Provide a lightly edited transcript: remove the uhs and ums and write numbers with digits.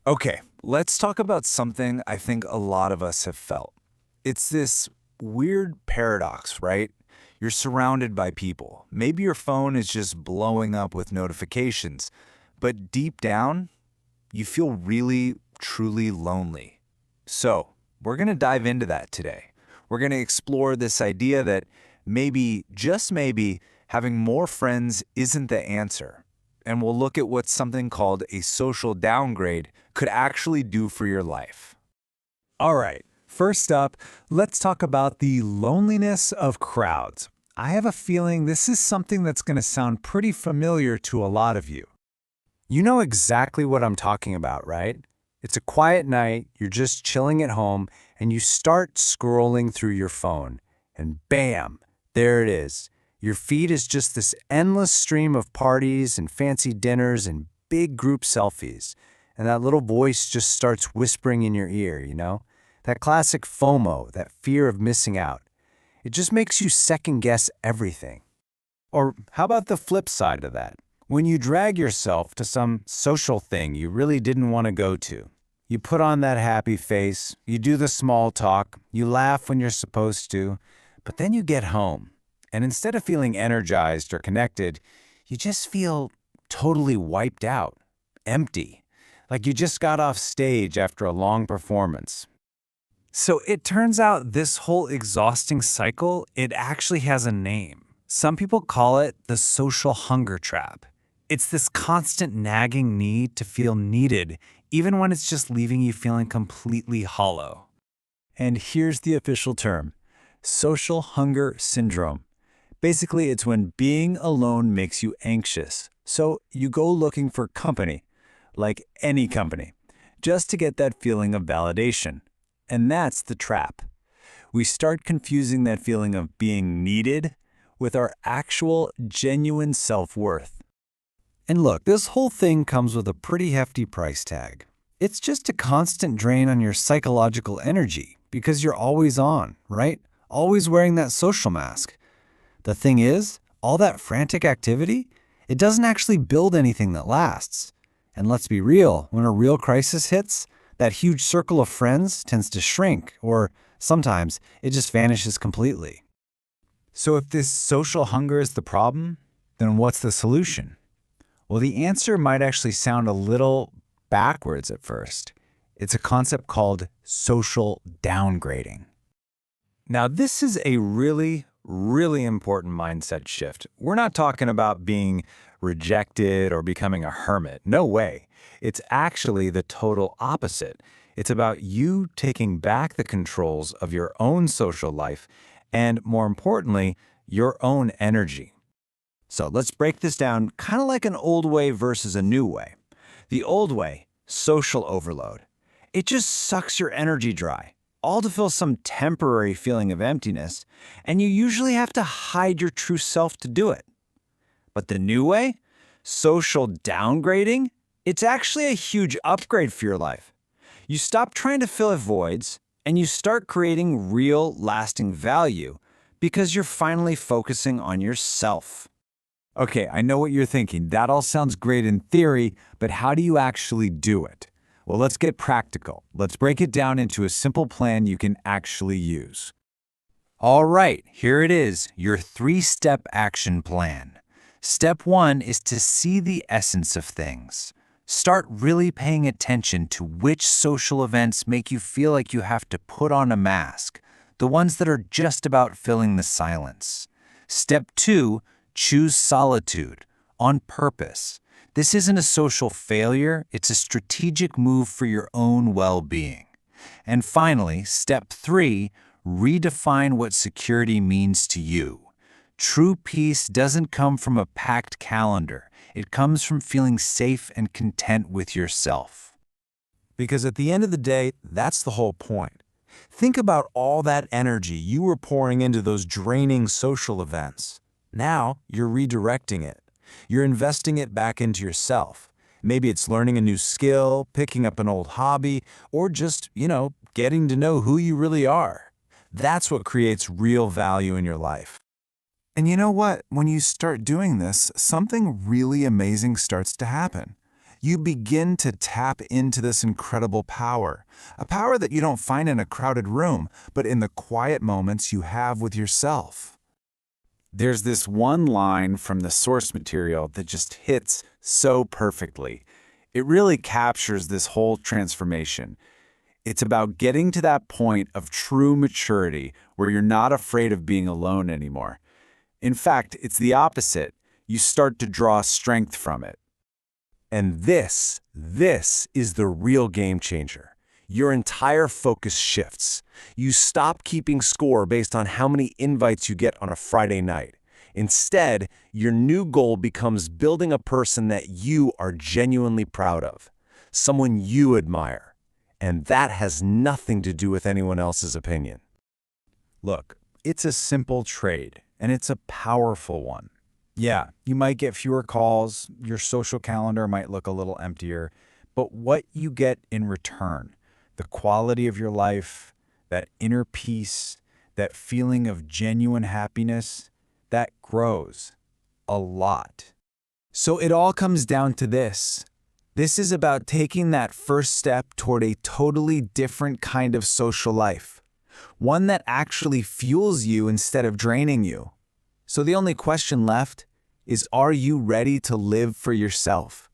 Okay, let's talk about something I think a lot of us have felt. It's this weird paradox, right? You're surrounded by people. Maybe your phone is just blowing up with notifications, but deep down, you feel really, truly lonely. So, we're going to dive into that today. We're going to explore this idea that maybe, just maybe, having more friends isn't the answer. And we'll look at what something called a social downgrade could actually do for your life. All right, first up, let's talk about the loneliness of crowds. I have a feeling this is something that's going to sound pretty familiar to a lot of you. You know exactly what I'm talking about, right? It's a quiet night, you're just chilling at home, and you start scrolling through your phone. And bam, there it is. Your feed is just this endless stream of parties and fancy dinners and big group selfies. And that little voice just starts whispering in your ear, you know? That classic FOMO, that fear of missing out. It just makes you second guess everything. Or how about the flip side of that? When you drag yourself to some social thing you really didn't want to go to, you put on that happy face, you do the small talk, you laugh when you're supposed to, but then you get home, and instead of feeling energized or connected, you just feel totally wiped out, empty, like you just got off stage after a long performance. So it turns out this whole exhausting cycle, it actually has a name. Some people call it the social hunger trap. It's this constant nagging need to feel needed, even when it's just leaving you feeling completely hollow. And here's the official term: social hunger syndrome. Basically, it's when being alone makes you anxious. So you go looking for company, like any company, just to get that feeling of validation. And that's the trap. We start confusing that feeling of being needed with our actual, genuine self-worth. And look, this whole thing comes with a pretty hefty price tag. It's just a constant drain on your psychological energy because you're always on, right? Always wearing that social mask. The thing is, all that frantic activity, it doesn't actually build anything that lasts. And let's be real, when a real crisis hits, that huge circle of friends tends to shrink, or sometimes it just vanishes completely. So if this social hunger is the problem, then what's the solution? Well, the answer might actually sound a little backwards at first. It's a concept called social downgrading. Now, this is a really, really important mindset shift. We're not talking about being rejected or becoming a hermit. No way. It's actually the total opposite. It's about you taking back the controls of your own social life and, more importantly, your own energy. So let's break this down kind of like an old way versus a new way. The old way, social overload. It just sucks your energy dry, all to fill some temporary feeling of emptiness, and you usually have to hide your true self to do it. But the new way, social downgrading, it's actually a huge upgrade for your life. You stop trying to fill voids, and you start creating real, lasting value because you're finally focusing on yourself. Okay, I know what you're thinking. That all sounds great in theory, but how do you actually do it? Well, let's get practical. Let's break it down into a simple plan you can actually use. All right, here it is, your 3-step action plan. Step 1 is to see the essence of things. Start really paying attention to which social events make you feel like you have to put on a mask, the ones that are just about filling the silence. Step 2, choose solitude on purpose. This isn't a social failure, it's a strategic move for your own well-being. And finally, step 3, redefine what security means to you. True peace doesn't come from a packed calendar. It comes from feeling safe and content with yourself. Because at the end of the day, that's the whole point. Think about all that energy you were pouring into those draining social events. Now you're redirecting it. You're investing it back into yourself. Maybe it's learning a new skill, picking up an old hobby, or just, getting to know who you really are. That's what creates real value in your life. And you know what? When you start doing this, something really amazing starts to happen. You begin to tap into this incredible power, a power that you don't find in a crowded room, but in the quiet moments you have with yourself. There's this one line from the source material that just hits so perfectly. It really captures this whole transformation. It's about getting to that point of true maturity where you're not afraid of being alone anymore. In fact, it's the opposite. You start to draw strength from it. And this is the real game changer. Your entire focus shifts. You stop keeping score based on how many invites you get on a Friday night. Instead, your new goal becomes building a person that you are genuinely proud of, someone you admire. And that has nothing to do with anyone else's opinion. Look, it's a simple trade, and it's a powerful one. Yeah, you might get fewer calls, your social calendar might look a little emptier, but what you get in return, the quality of your life, that inner peace, that feeling of genuine happiness, that grows a lot. So it all comes down to this. This is about taking that first step toward a totally different kind of social life, one that actually fuels you instead of draining you. So the only question left is, are you ready to live for yourself?